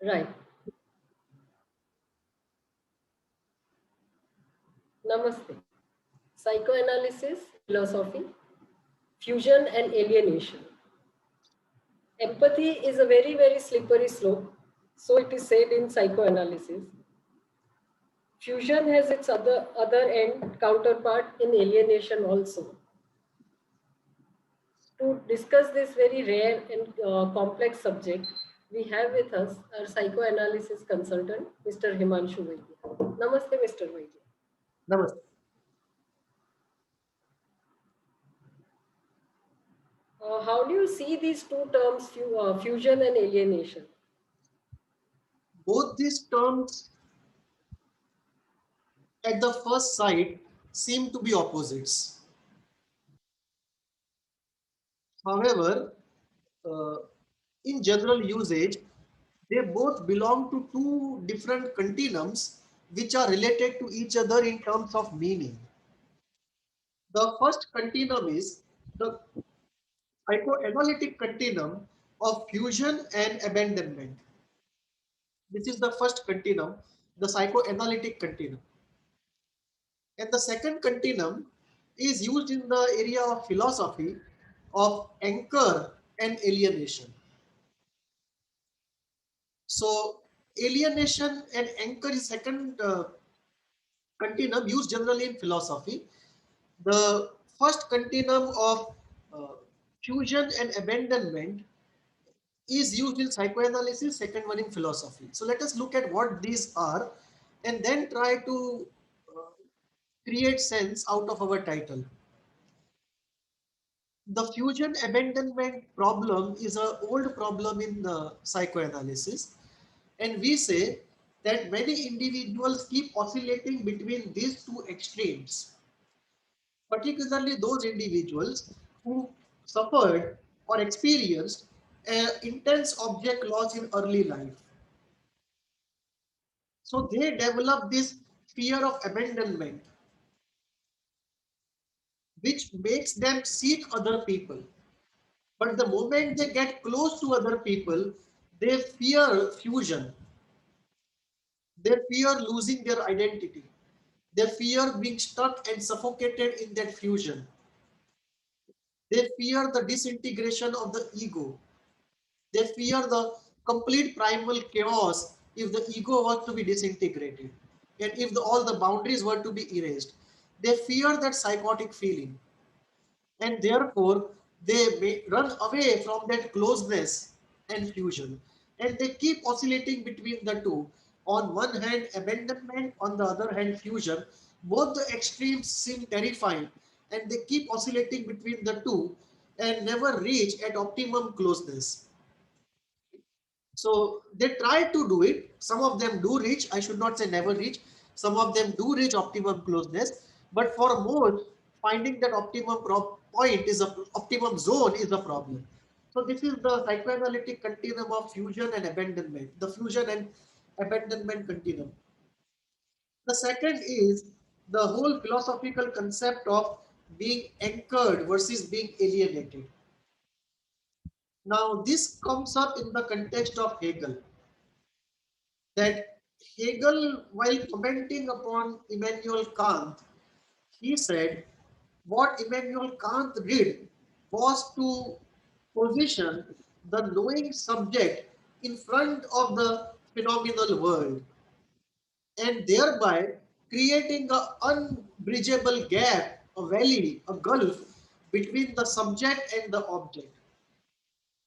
Right. Namaste. Psychoanalysis, philosophy, fusion and alienation. Empathy is a very, very slippery slope. So it is said in psychoanalysis. Fusion has its other end counterpart in alienation also. To discuss this very rare and complex subject, we have with us our psychoanalysis consultant, Mr. Himanshu Vaidya. Namaste, Mr. Vaidya. Namaste. How do you see these two terms, fusion and alienation? Both these terms at the first sight seem to be opposites. However, uh, in general usage, they both belong to two different continuums which are related to each other in terms of meaning. The first continuum is the psychoanalytic continuum of fusion and abandonment. This is the first continuum, the psychoanalytic continuum. And the second continuum is used in the area of philosophy of anchor and alienation. So alienation and anchor is second continuum used generally in philosophy. The first continuum of uh, fusion and abandonment is used in psychoanalysis, second one in philosophy. So let us look at what these are and then try to uh, create sense out of our title. The fusion abandonment problem is an old problem in the psychoanalysis, and we say that many individuals keep oscillating between these two extremes, particularly those individuals who suffered or experienced intense object loss in early life. So they develop this fear of abandonment, which makes them seek other people. But the moment they get close to other people, they fear fusion. They fear losing their identity. They fear being stuck and suffocated in that fusion. They fear the disintegration of the ego. They fear the complete primal chaos if the ego were to be disintegrated and if all the boundaries were to be erased. They fear that psychotic feeling, and therefore they may run away from that closeness and fusion, and they keep oscillating between the two. On one hand abandonment, on the other hand fusion. Both the extremes seem terrifying, and they keep oscillating between the two and never reach at optimum closeness. So they try to do it. Some of them do reach. I should not say never reach. Some of them do reach optimum closeness. But for most, finding that optimum point is a optimum zone is a problem. So this is the psychoanalytic continuum of fusion and abandonment. The fusion and abandonment continuum. The second is the whole philosophical concept of being anchored versus being alienated. Now this comes up in the context of Hegel, that Hegel, while commenting upon Immanuel Kant, he said what Immanuel Kant did was to position the knowing subject in front of the phenomenal world, and thereby creating an unbridgeable gap, a valley, a gulf between the subject and the object.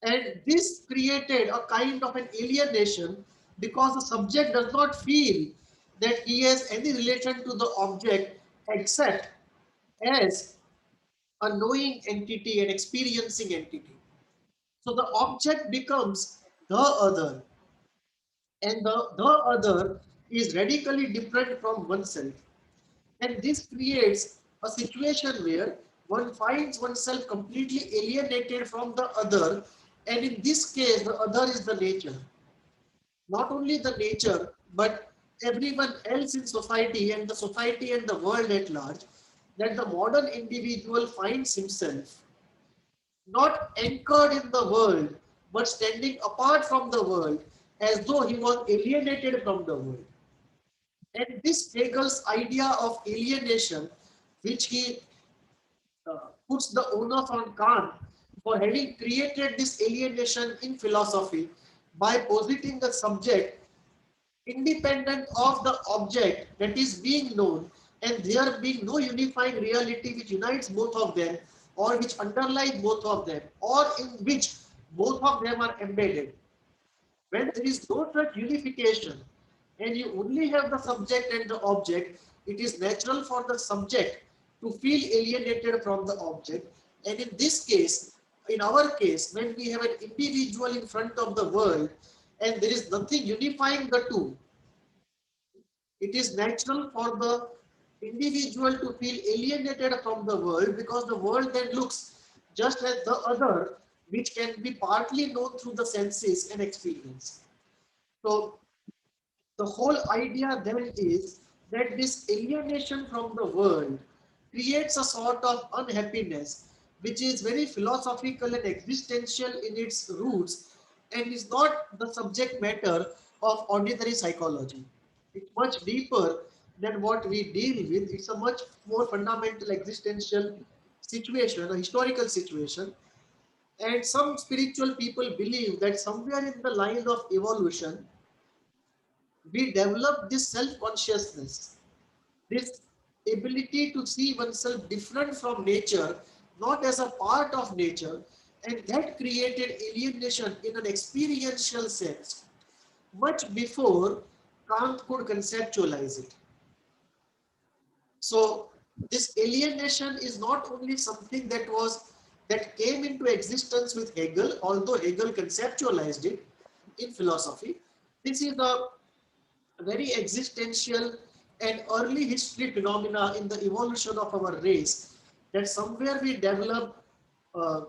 And this created a kind of an alienation because the subject does not feel that he has any relation to the object except as a knowing entity, an experiencing entity. So the object becomes the other, and the other is radically different from oneself. And this creates a situation where one finds oneself completely alienated from the other, and in this case, the other is the nature. Not only the nature, but everyone else in society and the society and the world at large, that the modern individual finds himself not anchored in the world, but standing apart from the world as though he was alienated from the world. And this Hegel's idea of alienation, which he puts the onus on Kant for having created this alienation in philosophy by positing the subject independent of the object that is being known, and there being no unifying reality which unites both of them or which underlies both of them or in which both of them are embedded. When there is no such unification and you only have the subject and the object, it is natural for the subject to feel alienated from the object. And in this case, in our case, when we have an individual in front of the world and there is nothing unifying the two, it is natural for the individual to feel alienated from the world, because the world then looks just as the other, which can be partly known through the senses and experience. So the whole idea then is that this alienation from the world creates a sort of unhappiness which is very philosophical and existential in its roots and is not the subject matter of ordinary psychology. It's much deeper than what we deal with. It's a much more fundamental existential situation, a historical situation. And some spiritual people believe that somewhere in the line of evolution, we develop this self-consciousness, this ability to see oneself different from nature, not as a part of nature, and that created alienation in an experiential sense, much before Kant could conceptualize it. So this alienation is not only something that came into existence with Hegel, although Hegel conceptualized it in philosophy. This is a very existential and early history phenomena in the evolution of our race, that somewhere we develop uh,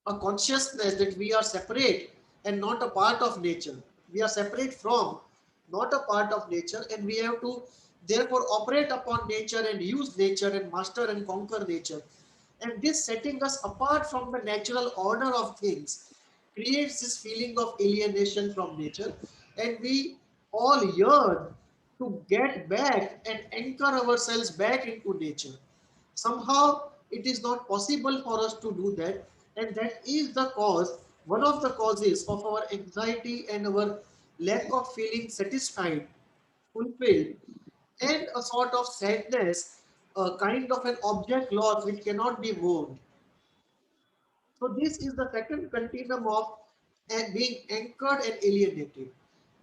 a consciousness that we are separate and not a part of nature. We are separate from, not a part of nature, and we have to therefore operate upon nature and use nature and master and conquer nature. And this setting us apart from the natural order of things creates this feeling of alienation from nature, and we all yearn to get back and anchor ourselves back into nature. Somehow it is not possible for us to do that, and that is the cause, one of the causes of our anxiety and our lack of feeling satisfied, fulfilled, and a sort of sadness, a kind of an object loss which cannot be moved. So this is the second continuum of being anchored and alienated.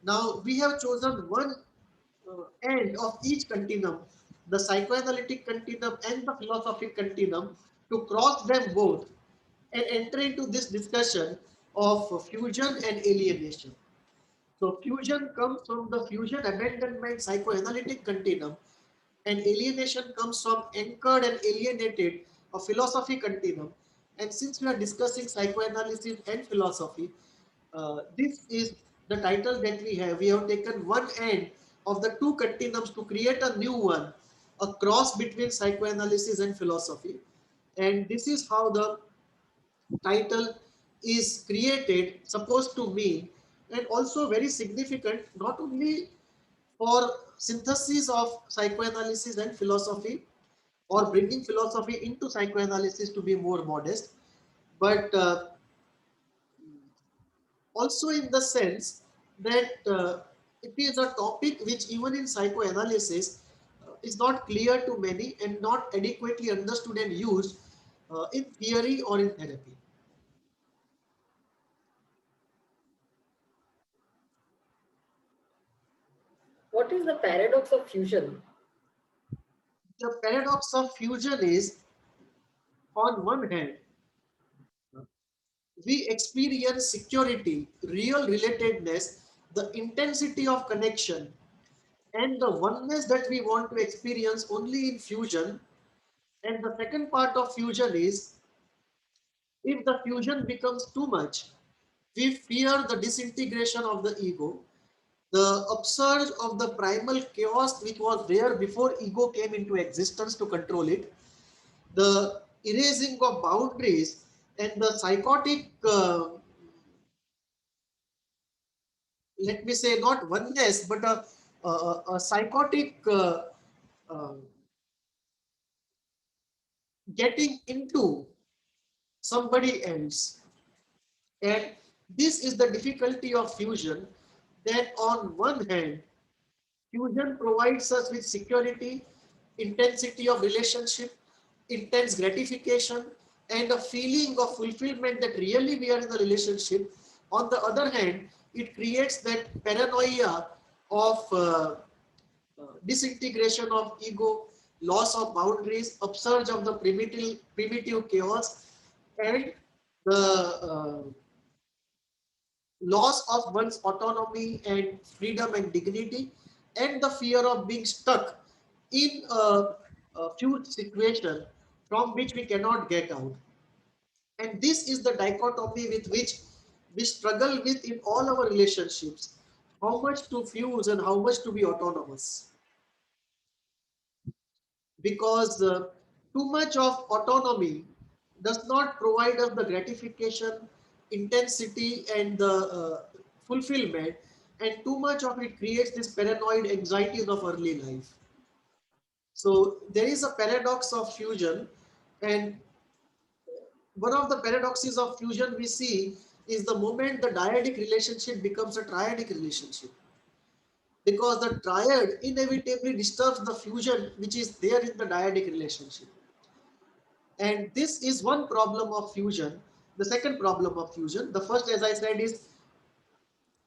Now we have chosen one end of each continuum, the psychoanalytic continuum and the philosophic continuum, to cross them both and enter into this discussion of fusion and alienation. So fusion comes from the fusion abandonment psychoanalytic continuum, and alienation comes from anchored and alienated a philosophy continuum. And since we are discussing psychoanalysis and philosophy, this is the title that we have. We have taken one end of the two continuums to create a new one, a cross between psychoanalysis and philosophy. And this is how the title is created, supposed to mean, and also very significant, not only for synthesis of psychoanalysis and philosophy, or bringing philosophy into psychoanalysis to be more modest, but also in the sense that it is a topic which even in psychoanalysis is not clear to many and not adequately understood and used in theory or in therapy. What is the paradox of fusion? The paradox of fusion is, on one hand, we experience security, real relatedness, the intensity of connection, and the oneness that we want to experience only in fusion. And the second part of fusion is, if the fusion becomes too much, we fear the disintegration of the ego, the upsurge of the primal chaos which was there before ego came into existence to control it, the erasing of boundaries, and the psychotic let me say, not oneness, but a psychotic uh, getting into somebody else. And this is the difficulty of fusion, that on one hand, fusion provides us with security, intensity of relationship, intense gratification, and a feeling of fulfillment that really we are in a relationship. On the other hand, it creates that paranoia of disintegration of ego, loss of boundaries, upsurge of the primitive chaos, and the loss of one's autonomy and freedom and dignity, and the fear of being stuck in a few situation from which we cannot get out. And this is the dichotomy with which we struggle with in all our relationships: how much to fuse and how much to be autonomous. Because too much of autonomy does not provide us the gratification, intensity, and the fulfillment, and too much of it creates this paranoid anxieties of early life. So there is a paradox of fusion, and one of the paradoxes of fusion we see is the moment the dyadic relationship becomes a triadic relationship, because the triad inevitably disturbs the fusion which is there in the dyadic relationship. And this is one problem of fusion. The second problem of fusion, the first, as I said, is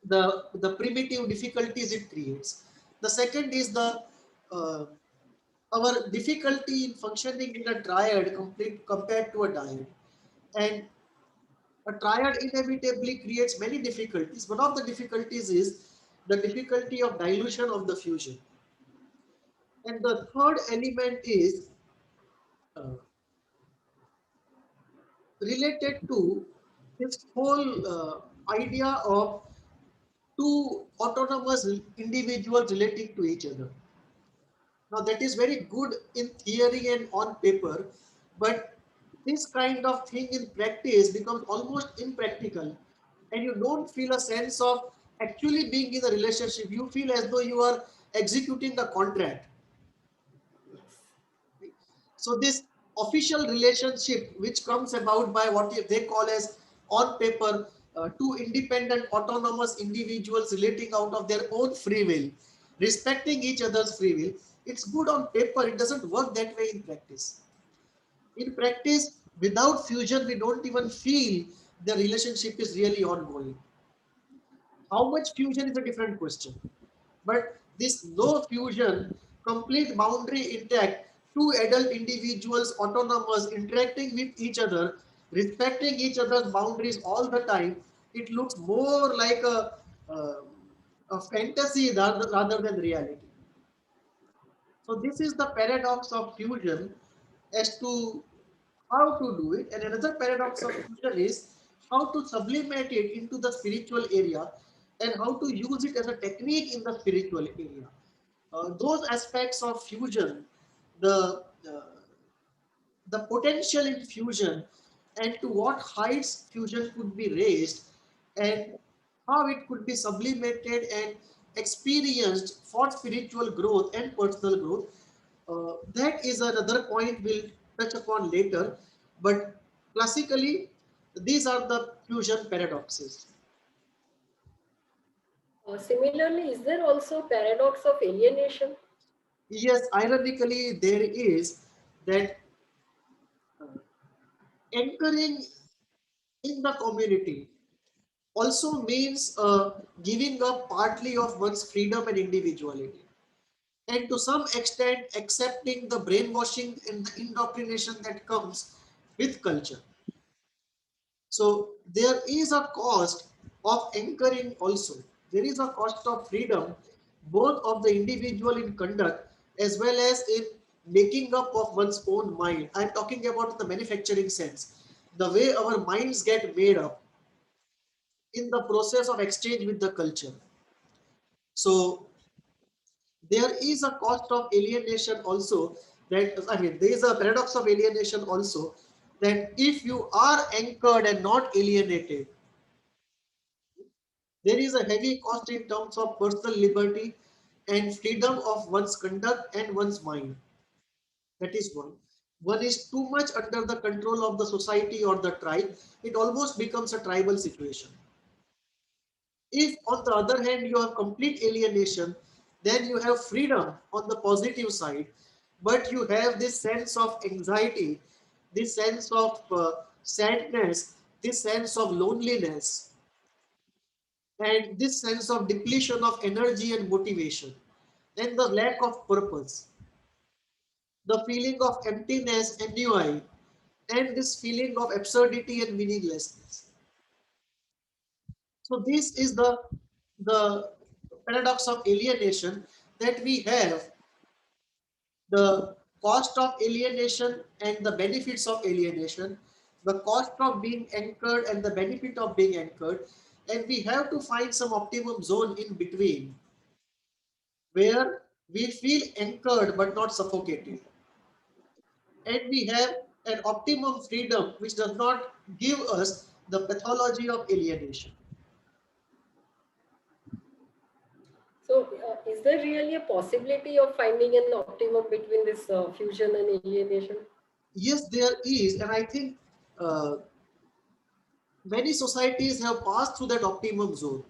the primitive difficulties it creates. The second is the uh, our difficulty in functioning in a triad complete compared to a dyad. And a triad inevitably creates many difficulties. One of the difficulties is the difficulty of dilution of the fusion. And the third element is uh, related to this whole idea of two autonomous individuals relating to each other. Now, that is very good in theory and on paper, but this kind of thing in practice becomes almost impractical, and you don't feel a sense of actually being in a relationship. You feel as though you are executing a contract. So this official relationship, which comes about by what they call as on paper, two independent autonomous individuals relating out of their own free will, respecting each other's free will, it's good on paper. It doesn't work that way in practice. In practice, without fusion, we don't even feel the relationship is really ongoing. How much fusion is a different question. But this no fusion, complete boundary intact, two adult individuals, autonomous, interacting with each other, respecting each other's boundaries all the time, it looks more like a fantasy rather than reality. So this is the paradox of fusion as to how to do it. And another paradox of fusion is how to sublimate it into the spiritual area and how to use it as a technique in the spiritual area. Those aspects of fusion, the, the the potential in fusion, and to what heights fusion could be raised, and how it could be sublimated and experienced for spiritual growth and personal growth. That is another point we'll touch upon later. But classically, these are the fusion paradoxes. Similarly, is there also paradox of alienation? Yes, ironically, there is that anchoring in the community also means giving up partly of one's freedom and individuality, and to some extent accepting the brainwashing and the indoctrination that comes with culture. So there is a cost of anchoring also. There is a cost of freedom, both of the individual in conduct as well as in making up of one's own mind. I'm talking about the manufacturing sense, the way our minds get made up in the process of exchange with the culture. So there is a cost of alienation also, that I mean there is a paradox of alienation also, that if you are anchored and not alienated, There is a heavy cost in terms of personal liberty and freedom of one's conduct and one's mind. That is one. One is too much under the control of the society or the tribe. It almost becomes a tribal situation. If, on the other hand, you have complete alienation, then you have freedom on the positive side, but you have this sense of anxiety, this sense of sadness, this sense of loneliness, and this sense of depletion of energy and motivation, and the lack of purpose, the feeling of emptiness, ennui, and this feeling of absurdity and meaninglessness. So this is the paradox of alienation, that we have the cost of alienation and the benefits of alienation, the cost of being anchored and the benefit of being anchored, and we have to find some optimum zone in between where we feel anchored but not suffocated, and we have an optimum freedom which does not give us the pathology of alienation. So, is there really a possibility of finding an optimum between this fusion and alienation? Yes, there is, and I think uh, many societies have passed through that optimum zone.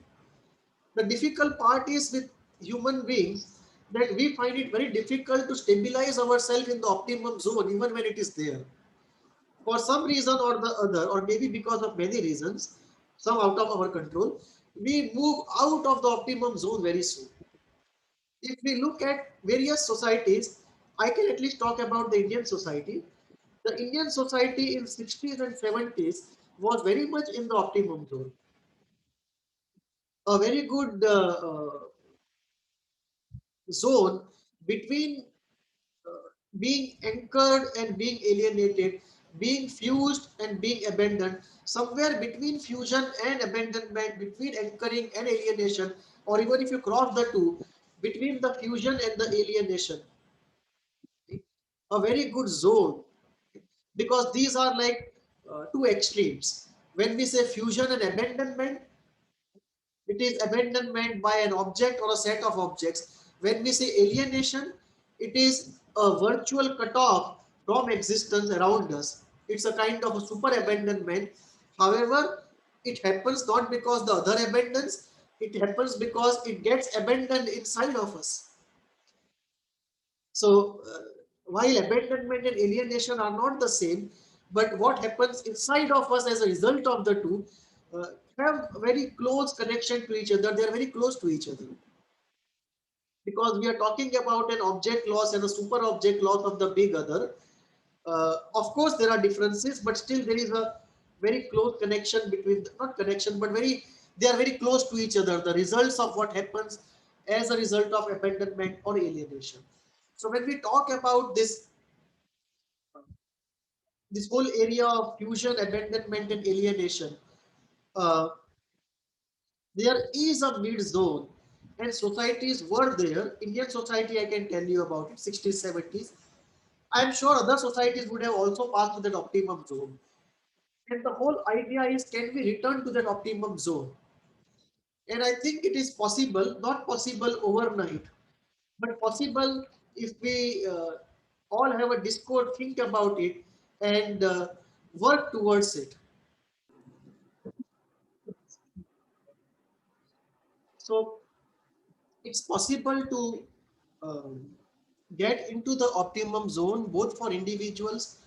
The difficult part is with human beings that we find it very difficult to stabilize ourselves in the optimum zone even when it is there. For some reason or the other, or maybe because of many reasons, some out of our control, we move out of the optimum zone very soon. If we look at various societies, I can at least talk about the Indian society. The Indian society in 60s and 70s was very much in the optimum zone. A very good zone between being anchored and being alienated, being fused and being abandoned, somewhere between fusion and abandonment, between anchoring and alienation, or even if you cross the two, between the fusion and the alienation, a very good zone, because these are like two extremes. When we say fusion and abandonment, it is abandonment by an object or a set of objects. When we say alienation, it is a virtual cutoff from existence around us. It's a kind of a super abandonment. However, it happens not because the other abandons, it happens because it gets abandoned inside of us. So, while abandonment and alienation are not the same, but what happens inside of us as a result of the two uh, have very close connection to each other. They are very close to each other, because we are talking about an object loss and a super object loss of the big other. Of course, there are differences, but still there is a very close connection between not connection, but they are very close to each other. The results of what happens as a result of abandonment or alienation. So when we talk about this whole area of fusion, abandonment, and alienation, uh, there is a mid zone, and societies were there. Indian society, I can tell you about it, 60s, 70s. I'm sure other societies would have also passed to that optimum zone. And the whole idea is, can we return to that optimum zone? And I think it is possible, not possible overnight, but possible if we all have a discord, think about it, and work towards it. So it's possible to um, get into the optimum zone both for individuals,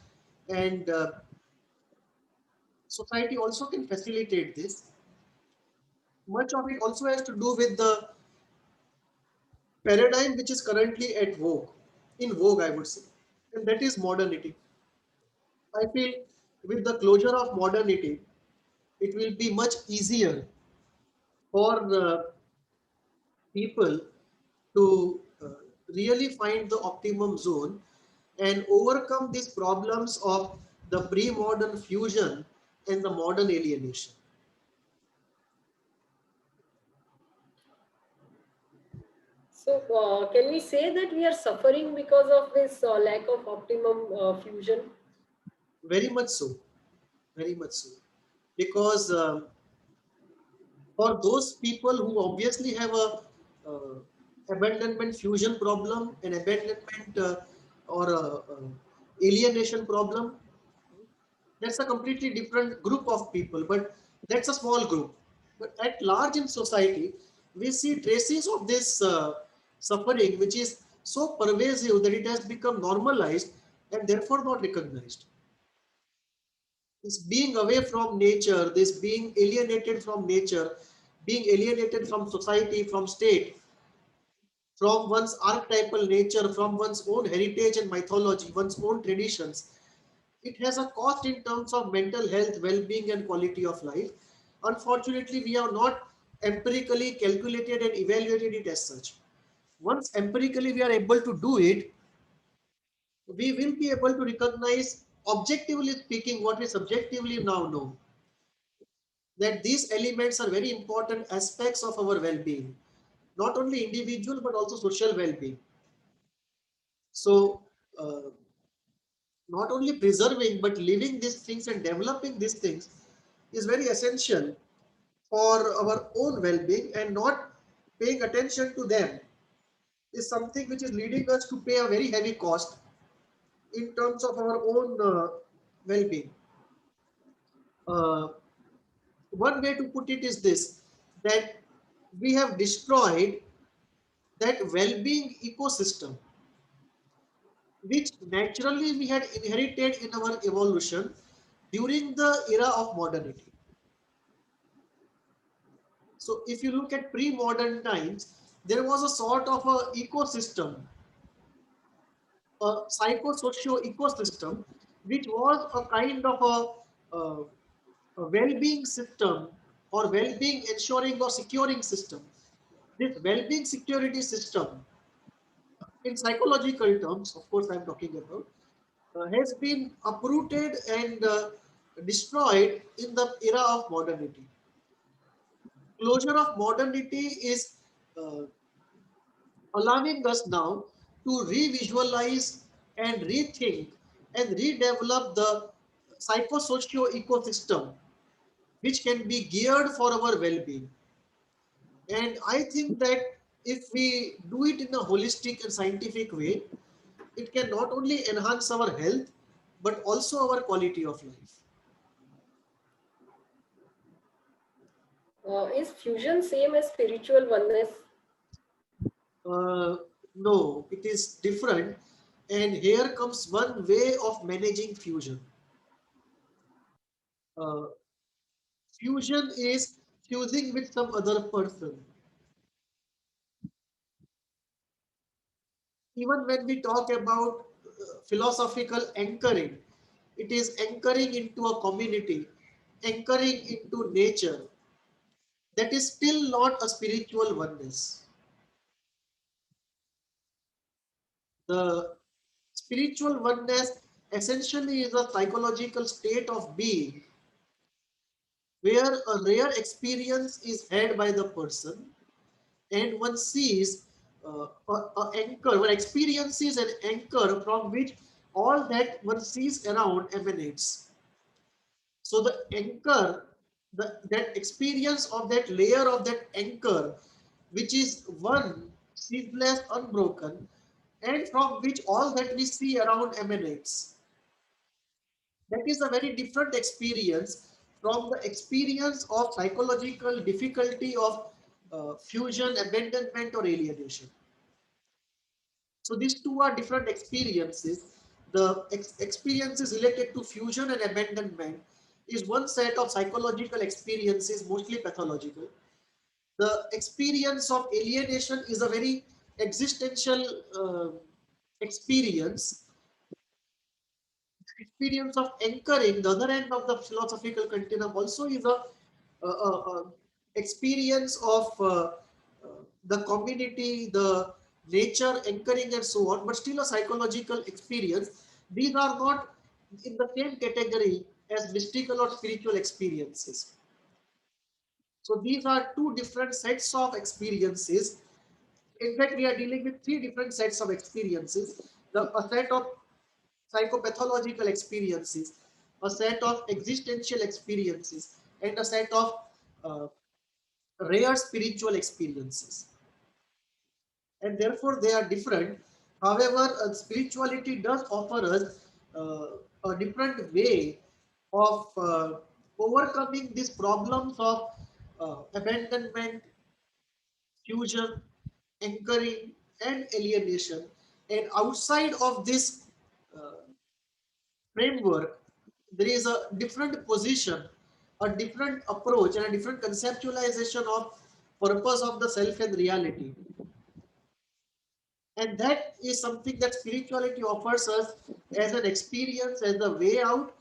and society also can facilitate this. Much of it also has to do with the paradigm which is currently at vogue, in vogue, I would say, and that is modernity. I feel with the closure of modernity, it will be much easier for the people to really find the optimum zone and overcome these problems of the pre-modern fusion and the modern alienation. So, can we say that we are suffering because of this lack of optimum fusion? Very much so, very much so. Because For those people who obviously have a abandonment fusion problem, an abandonment or alienation problem, that's a completely different group of people, but that's a small group. But at large in society, we see traces of this suffering, which is so pervasive that it has become normalized and therefore not recognized. This being away from nature, this being alienated from nature, being alienated from society, from state, from one's archetypal nature, from one's own heritage and mythology, one's own traditions, it has a cost in terms of mental health, well-being, and quality of life. Unfortunately, we have not empirically calculated and evaluated it as such. Once empirically we are able to do it, we will be able to recognize, objectively speaking, what we subjectively now know, that these elements are very important aspects of our well-being, not only individual but also social well-being. So, uh, not only preserving but living these things and developing these things is very essential for our own well-being, and not paying attention to them is something which is leading us to pay a very heavy cost in terms of our own well-being. Uh, One way to put it is this, that we have destroyed that well-being ecosystem which naturally we had inherited in our evolution during the era of modernity. So if you look at pre-modern times, there was a sort of a ecosystem, a psychosocial ecosystem, which was a kind of a well-being system or well-being ensuring or securing system. This well-being security system, in psychological terms, of course, I'm talking about, has been uprooted and destroyed in the era of modernity. Closure of modernity is uh, allowing us now to re-visualize and rethink and redevelop the psychosocial ecosystem which can be geared for our well-being. And I think that if we do it in a holistic and scientific way, it can not only enhance our health but also our quality of life. Is fusion same as spiritual oneness? Uh, no, it is different. And here comes one way of managing fusion. Uh, Fusion is fusing with some other person. Even when we talk about philosophical anchoring, it is anchoring into a community, anchoring into nature. That is still not a spiritual oneness. The spiritual oneness essentially is a psychological state of being where a rare experience is had by the person, and one sees a anchor, one experiences an anchor from which all that one sees around emanates. So the anchor, that experience of that layer of that anchor, which is one ceaseless, unbroken, and from which all that we see around emanates. That is a very different experience from the experience of psychological difficulty of fusion, abandonment, or alienation. So these two are different experiences. The experiences related to fusion and abandonment is one set of psychological experiences, mostly pathological. The experience of alienation is a very existential experience. Experience of anchoring, the other end of the philosophical continuum, also is a experience of the community, the nature, anchoring, and so on, but still a psychological experience. These are not in the same category as mystical or spiritual experiences. So these are two different sets of experiences. In fact, we are dealing with three different sets of experiences. A set of psychopathological experiences, a set of existential experiences, and a set of uh, rare spiritual experiences, and therefore they are different. However, spirituality does offer us a different way of overcoming these problems of abandonment, fusion, anchoring, and alienation. And outside of this uh, framework, there is a different position, a different approach, and a different conceptualization of purpose of the self and reality. And that is something that spirituality offers us as an experience, as a way out,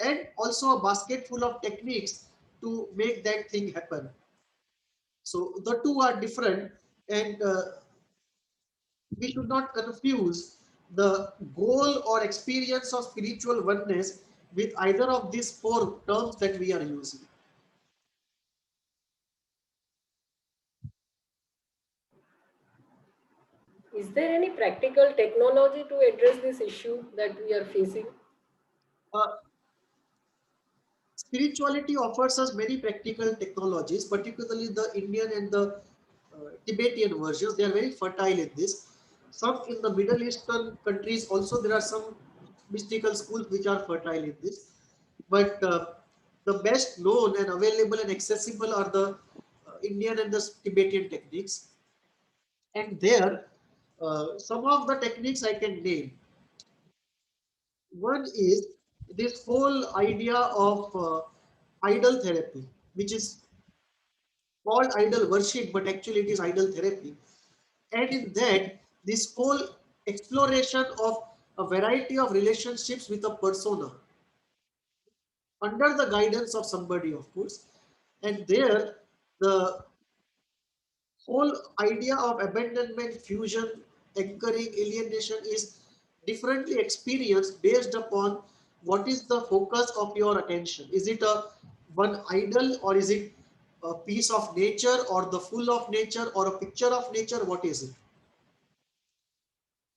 and also a basket full of techniques to make that thing happen. So the two are different, and we should not confuse the goal or experience of spiritual oneness with either of these four terms that we are using. Is there any practical technology to address this issue that we are facing? Uh, Spirituality offers us many practical technologies, particularly the Indian and the Tibetan versions. They are very fertile in this. Some in the Middle Eastern countries also there are some mystical schools which are fertile in this. But the best known and available and accessible are the Indian and the Tibetan techniques. And there, some of the techniques I can name. One is this whole idea of idol therapy, which is called idol worship, but actually it is idol therapy. And in that, this whole exploration of a variety of relationships with a persona under the guidance of somebody, of course. And there, the whole idea of abandonment, fusion, anchoring, alienation is differently experienced based upon what is the focus of your attention. Is it a one idol, or is it a piece of nature, or the full of nature, or a picture of nature? What is it?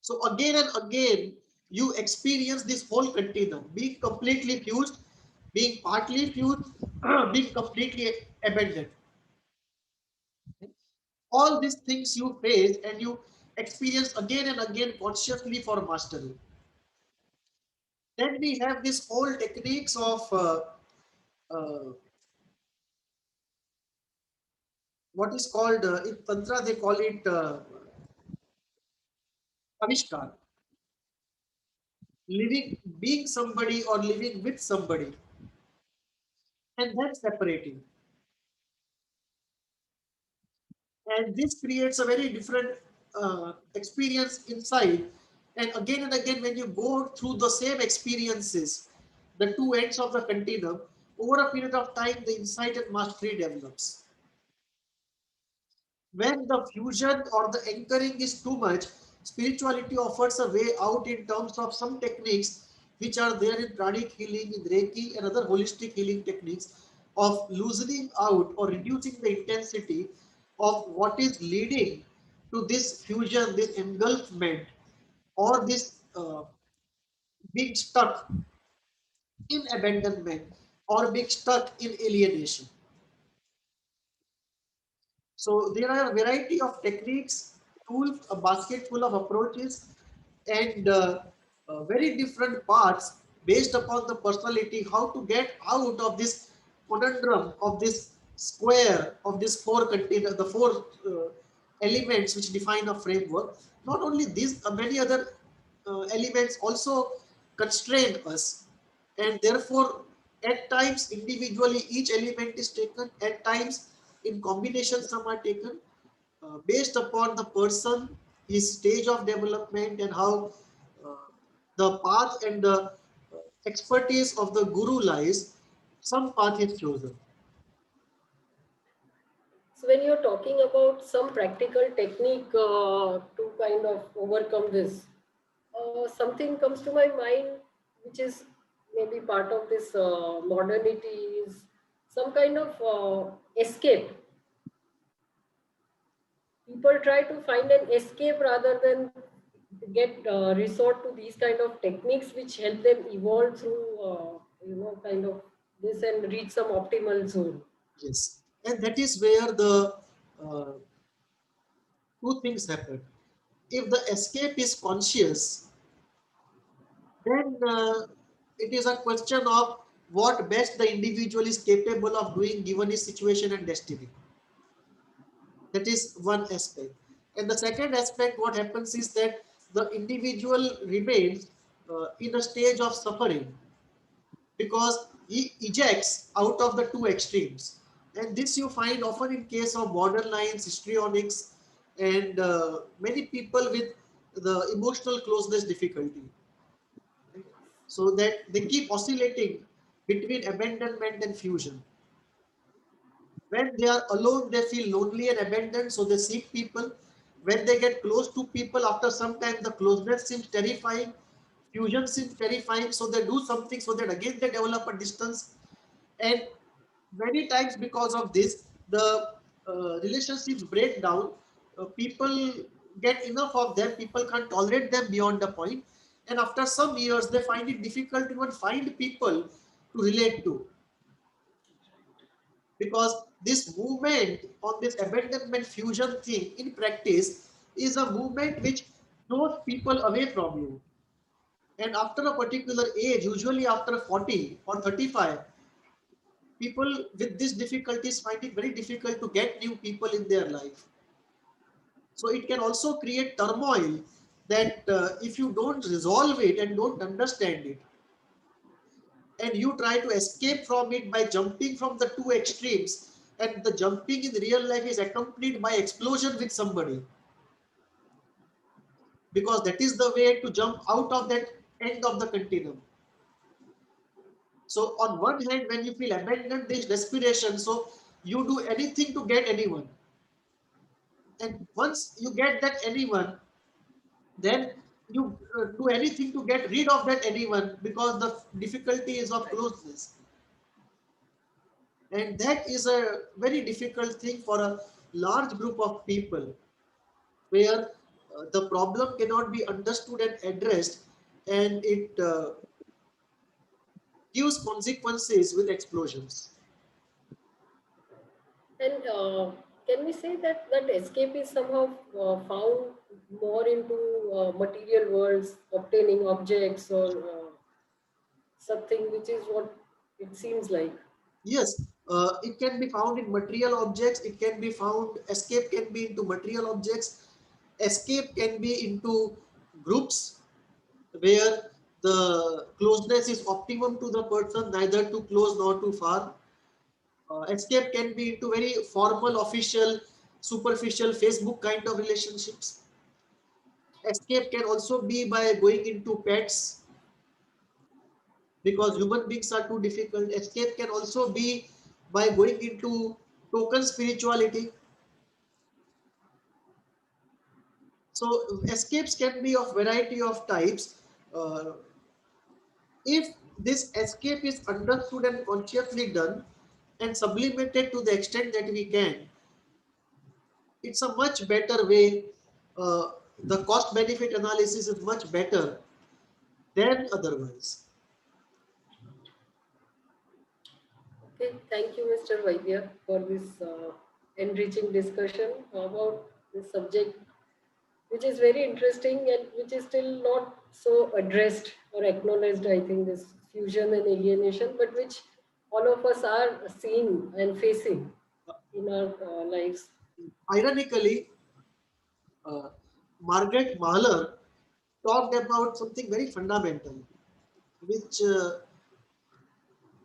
So again and again, you experience this whole continuum, being completely fused, being partly fused, being completely abandoned. All these things you face and you experience again and again consciously for mastery. Then we have this whole techniques of uh, what is called in Tantra, they call it Avishkar, living, being somebody or living with somebody, and then separating. And this creates a very different experience inside. And again, when you go through the same experiences, the two ends of the continuum, over a period of time, the insight and mastery develops. When the fusion or the anchoring is too much, spirituality offers a way out in terms of some techniques which are there in pranic healing, in Reiki, and other holistic healing techniques of loosening out or reducing the intensity of what is leading to this fusion, this engulfment, or this being stuck in abandonment or being stuck in alienation. So there are a variety of techniques, tools, a basket full of approaches, and very different paths based upon the personality, how to get out of this conundrum of this square of this four container, the four elements which define a framework. Not only these, many other elements also constrain us, and therefore at times individually each element is taken, at times in combination some are taken based upon the person, his stage of development, and how uh, the path and the expertise of the guru lies, some path is chosen. So when you're talking about some practical technique to kind of overcome this, something comes to my mind, which is maybe part of this modernity, is some kind of escape. People try to find an escape rather than get resort to these kind of techniques which help them evolve through kind of this and reach some optimal zone. Yes. And that is where the uh, two things happen. If the escape is conscious, then it is a question of what best the individual is capable of doing given his situation and destiny. That is one aspect. And the second aspect, what happens is that the individual remains in a stage of suffering because he ejects out of the two extremes. And this you find often in case of borderlines, histrionics, and many people with the emotional closeness difficulty. So that they keep oscillating between abandonment and fusion. When they are alone, they feel lonely and abandoned, so they seek people. When they get close to people, after some time, the closeness seems terrifying, fusion seems terrifying, so they do something so that again they develop a distance. And many times, because of this, the relationships break down. People get enough of them, people can't tolerate them beyond the point, and after some years, they find it difficult to even find people to relate to because this movement on this abandonment fusion thing in practice is a movement which draws people away from you. And after a particular age, usually after 40 or 35, people with these difficulties find it very difficult to get new people in their life. So it can also create turmoil that if you don't resolve it and don't understand it, and you try to escape from it by jumping from the two extremes, and the jumping in real life is accompanied by explosion with somebody because that is the way to jump out of that end of the continuum. So on one hand, when you feel abandoned, there is desperation, so you do anything to get anyone, and once you get that anyone, then you do anything to get rid of that anyone because the difficulty is of closeness. And that is a very difficult thing for a large group of people where the problem cannot be understood and addressed, and it gives consequences with explosions. And can we say that that escape is somehow found more into material worlds, obtaining objects or something, which is what it seems like. Yes, it can be found in material objects. It can be found, escape can be into material objects. Escape can be into groups where the closeness is optimum to the person, neither too close nor too far. Escape can be into very formal, official, superficial Facebook kind of relationships. Escape can also be by going into pets because human beings are too difficult. Escape can also be by going into token spirituality. So escapes can be of variety of types. Uh, if this escape is understood and consciously done and sublimated to the extent that we can, it's a much better way. Uh, the cost benefit analysis is much better than otherwise. Okay, thank you, Mr. Vaidya, for this enriching discussion about this subject, which is very interesting and which is still not so addressed or acknowledged. I think this fusion and alienation, but which all of us are seeing and facing in our lives. Ironically, uh, Margaret Mahler talked about something very fundamental, which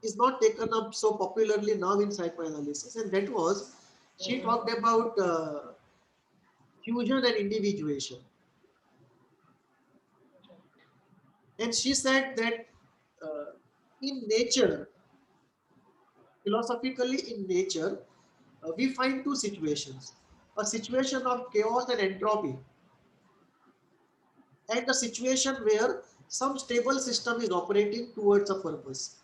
is not taken up so popularly now in psychoanalysis, and that was she Mhm. talked about fusion and individuation. And she said that uh, in nature, philosophically in nature, we find two situations: a situation of chaos and entropy, and a situation where some stable system is operating towards a purpose.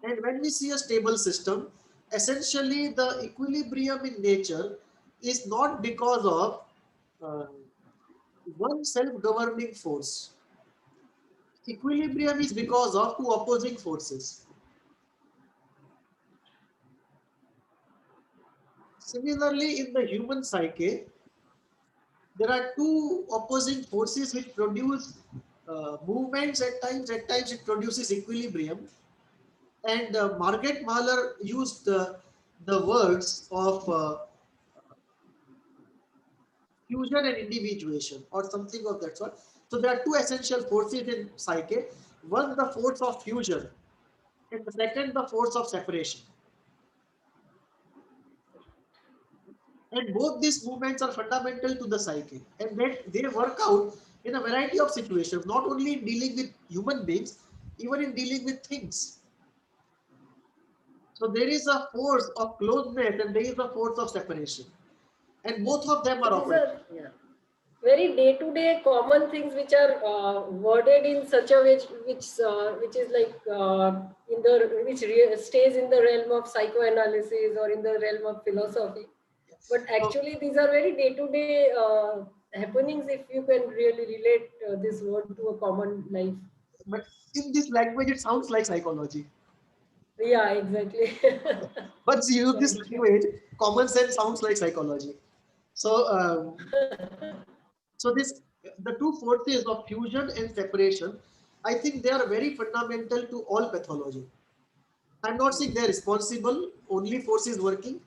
And when we see a stable system, essentially the equilibrium in nature is not because of uh, one self-governing force. Equilibrium is because of two opposing forces. Similarly, in the human psyche, there are two opposing forces which produce movements at times. At times, it produces equilibrium. And Margaret Mahler used the words of fusion and individuation or something of that sort. So there are two essential forces in psyche. One, the force of fusion, and the second, the force of separation. And both these movements are fundamental to the psyche, and that they work out in a variety of situations, not only in dealing with human beings, even in dealing with things. So there is a force of closeness and there is a force of separation, and both of them So are these operating. are, yeah, very day-to-day common things which are worded in such a way which is like in the stays in the realm of psychoanalysis or in the realm of philosophy. But So, actually, these are very day-to-day happenings. If you can really relate this word to a common life. but in this language, it sounds like psychology. Yeah, exactly. Once you use this Thank you. language, common sense sounds like psychology. So, so this the two forces of fusion and separation, I think they are very fundamental to all pathology. I'm not saying they're responsible, only force is working,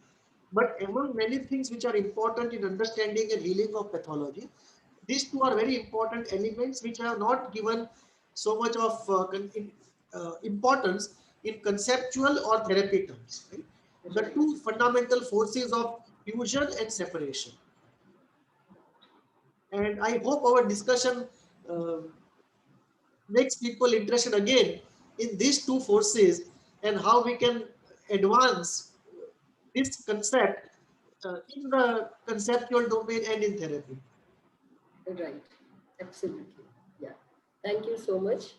but among many things which are important in understanding and healing of pathology, these two are very important elements which are not given so much of importance in conceptual or therapy terms. Right? The Right. two fundamental forces of fusion and separation. And I hope our discussion uh, makes people interested again in these two forces and how we can advance this concept in the conceptual domain and in therapy. Right. Absolutely. Yeah. Thank you so much.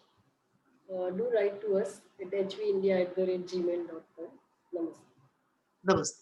Do write to us at hvindia@gmail.com. Namaste. Namaste.